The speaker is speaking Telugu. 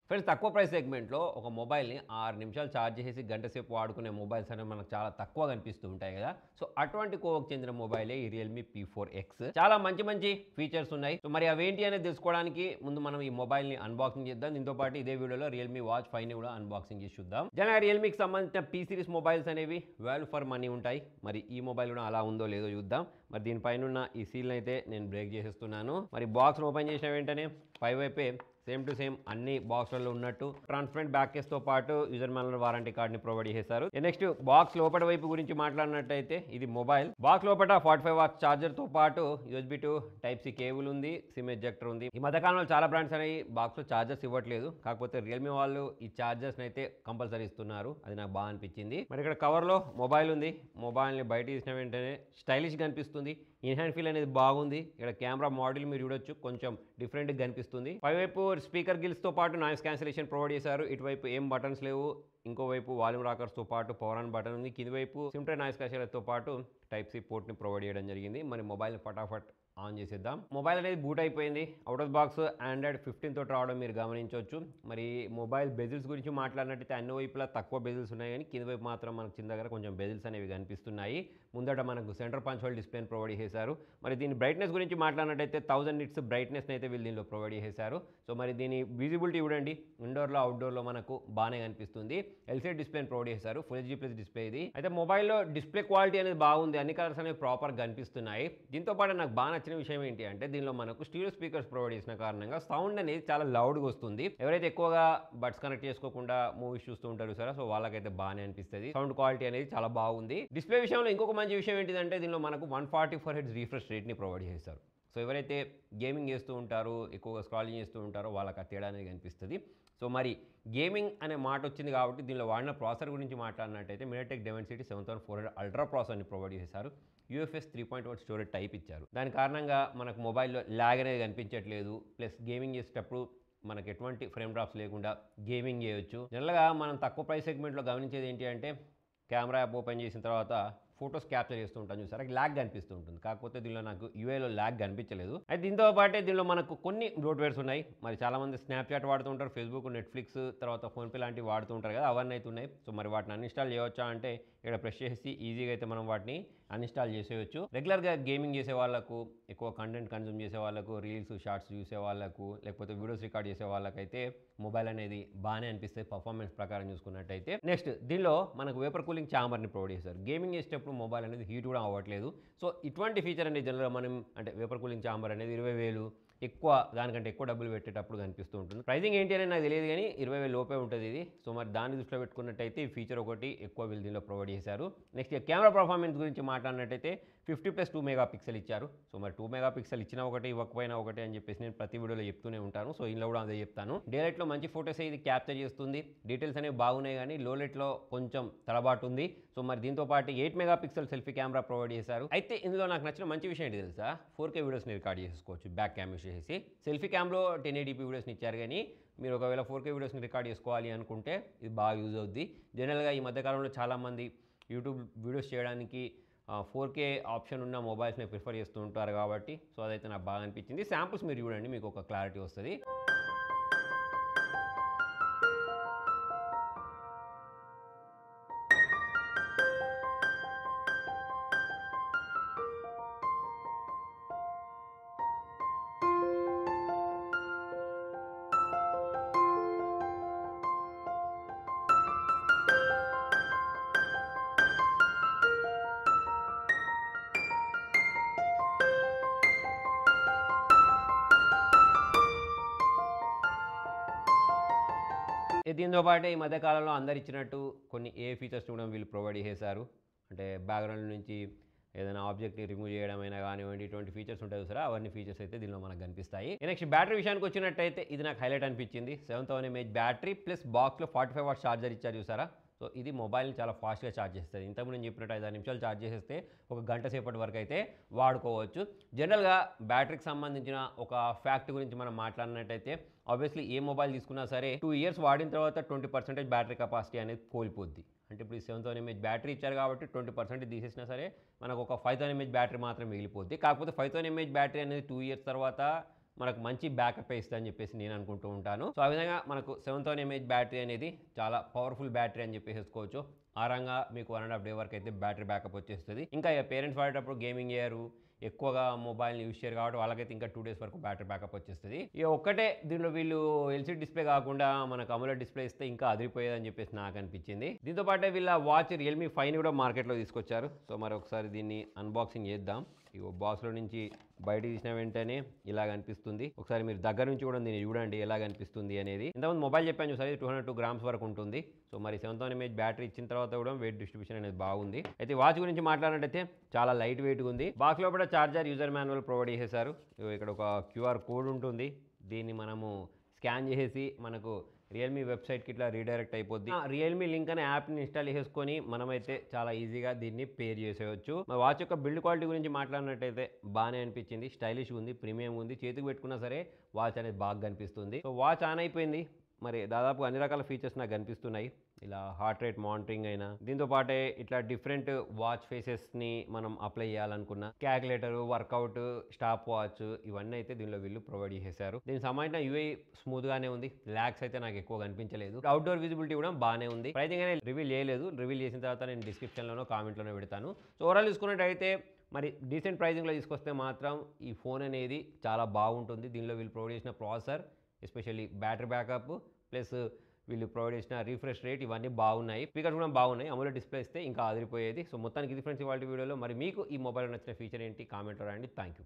ఫ్రెండ్స్ తక్కువ ప్రైస్ సెగ్మెంట్‌లో ఒక మొబైల్‌ని 6 నిమిషాలు ఛార్జ్ చేసేసి గంట సేపు వాడుకునే మొబైల్స్ అనేవి మనకు చాలా తక్కువ కనిపిస్తూ ఉంటాయి కదా! సో, అటువంటి కోవకు చెందిన మొబైలే ఈ రియల్‌మీ P4X. చాలా మంచి మంచి ఫీచర్స్ ఉన్నాయి. సో, మరి అవేంటి అనేది తెలుసుకోవడానికి ముందు మనం ఈ మొబైల్‌ని అన్బాక్సింగ్ చేద్దాం. దీంతో పాటు ఇదే వీడియోలో రియల్‌మీ వాచ్ 5ని కూడా అన్బాక్సింగ్ చేసి చూద్దాం. జనరల్‌గా రియల్‌మీకి సంబంధించిన పీ సిరీస్ మొబైల్స్ అనేవి వాల్యూ ఫర్ మనీ ఉంటాయి. మరి ఈ మొబైల్ కూడా అలా ఉందో లేదో చూద్దాం. మరి దీనిపైనున్న ఈ సీల్‌ని అయితే నేను బ్రేక్ చేసేస్తున్నాను. మరి బాక్స్‌ని ఓపెన్ చేసిన వెంటనే పైవైపే సేమ్ టు సేమ్ అన్ని బాక్స్లలో ఉన్నట్టు ట్రాన్స్పరెంట్ బ్యాక్ కేస్తో పాటు యూజర్ మాన్యువల్ వారంటీ కార్డ్ని ప్రొవైడ్ చేశారు. నెక్స్ట్ బాక్స్ లోపల వైపు గురించి మాట్లాడినట్టయితే ఇది మొబైల్ బాక్స్ లోపల 45 వాట్స్ ఛార్జర్తో పాటు USB to Type C cable ఉంది, సిమ్ ఎజెక్టర్ ఉంది. ఈ మధ్యకాలంలో చాలా బ్రాండ్స్ అనేవి బాక్స్లో ఛార్జర్స్ ఇవ్వట్లేదు. కాకపోతే రియల్మీ వాళ్ళు ఈ ఛార్జర్స్ని అయితే కంపల్సరీ ఇస్తున్నారు. అది నాకు బాగా అనిపించింది. మరి ఇక్కడ కవర్లో మొబైల్ ఉంది. మొబైల్ని బయట తీసిన వెంటనే స్టైలిష్గా కనిపిస్తుంది. ఇన్ హ్యాండ్ ఫీల్ అనేది బాగుంది. ఇక్కడ కెమెరా మోడల్ మీరు చూడొచ్చు, కొంచెం డిఫరెంట్గా కనిపిస్తుంది. పైవైపు స్పీకర్ గిల్స్తో పాటు నాయిస్ క్యాన్సిలేషన్ ప్రొవైడ్ చేశారు. ఇటువైపు ఏం బటన్స్ లేవు. ఇంకోవైపు వాల్యూమ్ రాకర్స్తో పాటు పవర్ ఆన్ బటన్ ఉంది. కింది వైపు సిమ్ ట్రే నాయిస్ క్యాన్సిలేషన్తో పాటు Type C పోర్ట్ని ప్రొవైడ్ చేయడం జరిగింది. మరి మొబైల్ని ఫటాఫట్ ఆన్ చేసేద్దాం. మొబైల్ అనేది బూట్ అయిపోయింది. అవుట్ ఆఫ్ బాక్స్ ఆండ్రాయిడ్ 15 తోటి రావడం మీరు గమనించవచ్చు. మరి మొబైల్ బెజిల్స్ గురించి మాట్లాడినట్టయితే అన్ని వైపులా తక్కువ బెజిల్స్ ఉన్నాయి, కానీ కింద వైపు మాత్రం మనకు చిన్న దగ్గర కొంచెం బెజిల్స్ అనేవి కనిపిస్తున్నాయి. ముందట మనకు సెంటర్ పంచ్ హోల్ డిస్ప్లేని ప్రొవైడ్ చేశారు. మరి దీని బ్రైట్నెస్ గురించి మాట్లాడినట్టయితే 1000 నిట్స్ బ్రైట్నెస్ని అయితే వీళ్ళు దీనిలో ప్రొవైడ్ చేశారు. సో మరి దీని విజిబిలిటీ చూడండి, ఇండోర్లో అవుట్డోర్లో మనకు బాగానే కనిపిస్తుంది. LCD డిస్ప్లేని ప్రొవైడ్ చేశారు. ఫుల్ HD+ డిస్ప్లే ఇది. అయితే మొబైల్లో డిస్ప్లే క్వాలిటీ అనేది బాగుంది. అన్ని కలర్స్ అనేవి ప్రాపర్గా కనిపిస్తున్నాయి. దీంతో పాటు నాకు బాగా నచ్చిన విషయం ఏంటి అంటే దీనిలో మనకు స్టీరియో స్పీకర్స్ ప్రొవైడ్ చేసిన కారణంగా సౌండ్ అనేది చాలా లౌడ్గా వస్తుంది. ఎవరైతే ఎక్కువగా బడ్స్ కనెక్ట్ చేసుకోకుండా మూవీస్ చూస్తూ ఉంటారు సరే, సో వాళ్ళకైతే బాగానే అనిపిస్తుంది. సౌండ్ క్వాలిటీ అనేది చాలా బాగుంది. డిస్ప్లే విషయంలో ఇంకొక మంచి విషయం ఏంటిదంటే దీనిలో మనకు 144 Hz రిఫ్రెష్ రేట్ని ప్రొవైడ్ చేశారు. సో ఎవరైతే గేమింగ్ చేస్తూ ఉంటారో, ఎక్కువగా స్క్రాలింగ్ చేస్తూ ఉంటారో వాళ్ళకి ఆ తేడా అనేది కనిపిస్తుంది. సో మరి గేమింగ్ అనే మాట వచ్చింది కాబట్టి దీనిలో వాడిన ప్రాసెసర్ గురించి మాట్లాడినట్టయితే MediaTek Dimensity 7400 అల్ట్రా ప్రాసెసర్ని ప్రొవైడ్ చేశారు. UFS 3.1 స్టోరేజ్ టైప్ ఇచ్చారు. దాని కారణంగా మనకు మొబైల్లో ల్యాగ్ అనేది కనిపించట్లేదు. ప్లస్ గేమింగ్ చేసేటప్పుడు మనకు ఎటువంటి ఫ్రేమ్ డ్రాప్స్ లేకుండా గేమింగ్ చేయొచ్చు. జనరల్గా మనం తక్కువ ప్రైస్ సెగ్మెంట్లో గమనించేది ఏంటి అంటే కెమెరా యాప్ ఓపెన్ చేసిన తర్వాత ఫొటోస్ క్యాప్చర్ చేస్తూ ఉంటాను చూసారా, ల్యాగ్ కనిపిస్తూ ఉంటుంది. కాకపోతే దీనిలో నాకు యూఐలో ల్యాగ్ కనిపించలేదు. అయితే దీంతో పాటే దీనిలో మనకు కొన్ని బ్లోట్వేర్స్ ఉన్నాయి. మరి చాలామంది స్నాప్చాట్ వాడుతూ ఉంటారు, ఫేస్బుక్, నెట్ఫ్లిక్స్, తర్వాత ఫోన్పే లాంటివి వాడుతూ ఉంటారు కదా, అవన్నీ అయితే ఉన్నాయి. సో మరి వాటిని అన్ఇన్స్టాల్ చేయవచ్చా అంటే ఇక్కడ ప్రెస్ చేసి ఈజీగా అయితే మనం వాటిని అన్ఇన్స్టాల్ చేసేయచ్చు. రెగ్యులర్గా గేమింగ్ చేసే వాళ్ళకు, ఎక్కువ కంటెంట్ కన్జ్యూమ్ చేసే వాళ్ళకు, రీల్స్ షార్ట్స్ చూసే వాళ్ళకు, లేకపోతే వీడియోస్ రికార్డ్ చేసే వాళ్ళకైతే మొబైల్ అనేది బాగానే అనిపిస్తుంది పర్ఫార్మెన్స్ ప్రకారం చూసుకున్నట్టయితే. నెక్స్ట్ దీనిలో మనకు వేపర్ కూలింగ్ ఛాంబర్ని ప్రొవైడ్ చేశారు. గేమింగ్ చేసేటప్పుడు మొబైల్ అనేది హీట్ కూడా అవ్వట్లేదు. సో ఇటువంటి ఫీచర్ అనేది జనరల్గా మనం అంటే వేపర్ కూలింగ్ ఛాంబర్ అనేది 20,000 ఎక్కువ, దానికంటే ఎక్కువ డబ్బులు పెట్టేటప్పుడు కనిపిస్తూ ఉంటుంది. ప్రైజింగ్ ఏంటి అనేది నాకు తెలియదు, కానీ 20,000 లోపే ఉంటుంది ఇది. సో మరి దాన్ని దృష్టిలో పెట్టుకున్నట్టయితే ఈ ఫీచర్ ఒకటి ఎక్కువ వీళ్ళు దీనిలో ప్రొవైడ్ చేశారు. నెక్స్ట్ కెమెరా పర్ఫార్మెన్స్ గురించి మాట్లాడినట్టయితే 50+2 మెగాపిక్సెల్ ఇచ్చారు. సో మరి 2 మెగాపిక్సెల్ ఇచ్చినా ఒకటి, ఇవ్వకపోయినా ఒకటి అని చెప్పేసి నేను ప్రతి వీడియోలో చెప్తూనే ఉంటాను. సో ఇందులో కూడా అదే చెప్తాను. డేలైట్లో మంచి ఫోటోస్ ఇది క్యాప్చర్ చేస్తుంది. డీటెయిల్స్ అనేవి బాగున్నాయి, కానీ లో లైట్లో కొంచెం తడబాటు ఉంది. సో మరి దీంతో పాటు 8 మెగాపిక్సెల్ సెల్ఫీ కెమెరా ప్రొవైడ్ చేశారు. అయితే ఇందులో నాకు నచ్చిన మంచి విషయం ఏంటి తెలుసా, 4K వీడియోస్ని రికార్డ్ చేసుకోవచ్చు బ్యాక్ కెమెరా చేసి. సెల్ఫీ క్యామ్లో 1080p వీడియోస్ని ఇచ్చారు, కానీ మీరు ఒకవేళ 4K వీడియోస్ని రికార్డ్ చేసుకోవాలి అనుకుంటే ఇది బాగా యూజ్ అవుద్ది. జనరల్గా ఈ మధ్యకాలంలో చాలామంది యూట్యూబ్ వీడియోస్ చేయడానికి 4K ఆప్షన్ ఉన్న మొబైల్స్ని ప్రిఫర్ చేస్తూ ఉంటారు కాబట్టి సో అదైతే నాకు బాగా అనిపించింది. శాంపుల్స్ మీరు చూడండి, మీకు ఒక క్లారిటీ వస్తుంది. దీంతో పాటు ఈ మధ్యకాలంలో అందరు ఇచ్చినట్టు కొన్ని ఫీచర్స్ కూడా వీళ్ళు ప్రొవైడ్ చేశారు. అంటే బ్యాక్గ్రౌండ్ నుంచి ఏదైనా ఆబ్జెక్ట్ని రిమూవ్ చేయడమైనా కానివ్వండి, ఇటువంటి ఫీచర్స్ ఉంటాయి చూసారా, అవన్నీ ఫీచర్స్ అయితే దీనిలో మనకు కనిపిస్తాయి. నెక్స్ట్ బ్యాటరీ విషయానికి వచ్చినట్టయితే ఇది నాకు హైలైట్ అనిపించింది. 7000 mAh బ్యాటరీ ప్లస్ బాక్స్లో 45 వాట్స్ ఛార్జర్ ఇచ్చారు చూసారా. సో ఇది మొబైల్ని చాలా ఫాస్ట్గా ఛార్జ్ చేస్తుంది. ఇంతకుముందు నేను చెప్పినట్టు 5 నిమిషాలు ఛార్జ్ చేసేస్తే ఒక గంట సేపటి వరకు అయితే వాడుకోవచ్చు. జనరల్గా బ్యాటరీకి సంబంధించిన ఒక ఫ్యాక్ట్ గురించి మనం మాట్లాడినట్టయితే ఆబ్వియస్లీ ఏ మొబైల్ తీసుకున్నా సరే 2 ఇయర్స్ వాడిన తర్వాత 20% బ్యాటరీ కెపాసిటీ అనేది కోల్పోద్ది. అంటే ఇప్పుడు 7000 mAh బ్యాటరీ ఇచ్చారు కాబట్టి 20% తీసేసినా సరే మనకు ఒక 5000 mAh బ్యాటరీ మాత్రం మిగిలిపోద్ది. కాకపోతే 5000 mAh బ్యాటరీ అనేది 2 ఇయర్స్ తర్వాత మనకు మంచి బ్యాకప్ ఇస్తుంది అని చెప్పేసి నేను అనుకుంటూ ఉంటాను. సో ఆ విధంగా మనకు 7000 mAh బ్యాటరీ అనేది చాలా పవర్ఫుల్ బ్యాటరీ అని చెప్పేసుకోవచ్చు. ఆరంగా మీకు 1.5 డే వరకు అయితే బ్యాటరీ బ్యాకప్ వచ్చేస్తుంది. ఇంకా పేరెంట్స్ వాడేటప్పుడు గేమింగ్ చేయరు, ఎక్కువగా మొబైల్ని యూజ్ చేయరు కాబట్టి వాళ్ళకైతే ఇంకా 2 డేస్ వరకు బ్యాటరీ బ్యాకప్ వచ్చేస్తుంది. ఇక ఒక్కటే దీనిలో వీళ్ళు ఎల్సీడీ డిస్ప్లే కాకుండా మనకు అమోలెడ్ డిస్ప్లే ఇస్తే ఇంకా అదిరిపోయేదని చెప్పేసి నాకు అనిపించింది. దీంతో పాటే వీళ్ళ వాచ్ రియల్మీ 5ని కూడా మార్కెట్లో తీసుకొచ్చారు. సో మరి ఒకసారి దీన్ని అన్బాక్సింగ్ చేద్దాం. ఇగో బాక్స్లో నుంచి బయటికి తీసిన వెంటనే ఇలా కనిపిస్తుంది. ఒకసారి మీరు దగ్గర నుంచి కూడా దీన్ని చూడండి ఎలా కనిపిస్తుంది అనేది. ఇంతకుముందు మొబైల్ చెప్పాను చూసారు, 202 grams వరకు ఉంటుంది. సో మరి 7000 mAh బ్యాటరీ ఇచ్చిన తర్వాత కూడా వెయిట్ డిస్ట్రిబ్యూషన్ అనేది బాగుంది. అయితే వాచ్ గురించి మాట్లాడినట్టయితే చాలా లైట్ వెయిట్గా ఉంది. బాక్స్ లోపల చార్జర్, యూజర్ మాన్యువల్ ప్రొవైడ్ చేసేసారు. ఇక్కడ ఒక క్యూఆర్ కోడ్ ఉంటుంది. దీన్ని మనము స్కాన్ చేసేసి మనకు రియల్మీ వెబ్సైట్కి ఇట్లా రీడైరెక్ట్ అయిపోద్ది. రియల్మీ లింక్ అనే యాప్ని ఇన్స్టాల్ చేసుకొని మనమైతే చాలా ఈజీగా దీన్ని పేర్ చేసేయచ్చు. మా వాచ్ యొక్క బిల్డ్ క్వాలిటీ గురించి మాట్లాడినట్టయితే బాగానే అనిపించింది. స్టైలిష్ ఉంది, ప్రీమియం ఉంది. చేతికి పెట్టుకున్నా సరే వాచ్ అనేది బాగా కనిపిస్తుంది. సో వాచ్ ఆన్ అయిపోయింది. మరి దాదాపు అన్ని రకాల ఫీచర్స్ నాకు కనిపిస్తున్నాయి. ఇలా హార్ట్ రేట్ మానిటరింగ్ అయినా, దీంతో పాటే ఇట్లా డిఫరెంట్ వాచ్ ఫేసెస్ని మనం అప్లై చేయాలనుకున్న క్యాలిక్యులేటర్, వర్కౌట్, స్టాప్ వాచ్ ఇవన్నీ అయితే దీనిలో వీళ్ళు ప్రొవైడ్ చేశారు. దీనికి సంబంధించిన యూఐ స్మూత్గానే ఉంది. ల్యాగ్స్ అయితే నాకు ఎక్కువ కనిపించలేదు. అవుట్డోర్ విజిబిలిటీ కూడా బాగానే ఉంది. ప్రైసింగ్ అనేది రివీల్ చేయలేదు. రివీల్ చేసిన తర్వాత నేను డిస్క్రిప్షన్లోనో కామెంట్లోనో పెడతాను. సో ఓవరాల్ చూసుకున్నట్టయితే మరి డీసెంట్ ప్రైజింగ్లో తీసుకొస్తే మాత్రం ఈ ఫోన్ అనేది చాలా బాగుంటుంది. దీనిలో వీళ్ళు ప్రొవైడ్ చేసిన processor, especially battery backup plus వీళ్ళు ప్రొవైడ్ చేసిన రిఫ్రెష్ రేట్ ఇవన్నీ బాగున్నాయి. స్పీకర్స్ కూడా బాగున్నాయి. అమోలెడ్ డిస్ప్లే ఇస్తే ఇంకా అదిరిపోయేది. సో మొత్తానికి ఇది ఫ్రెండ్స్ ఇవాళ వీడియోలో. మరి మీకు ఈ మొబైల్ నచ్చిన ఫీచర్ ఏంటి కామెంట్లో రాయండి. Thank you.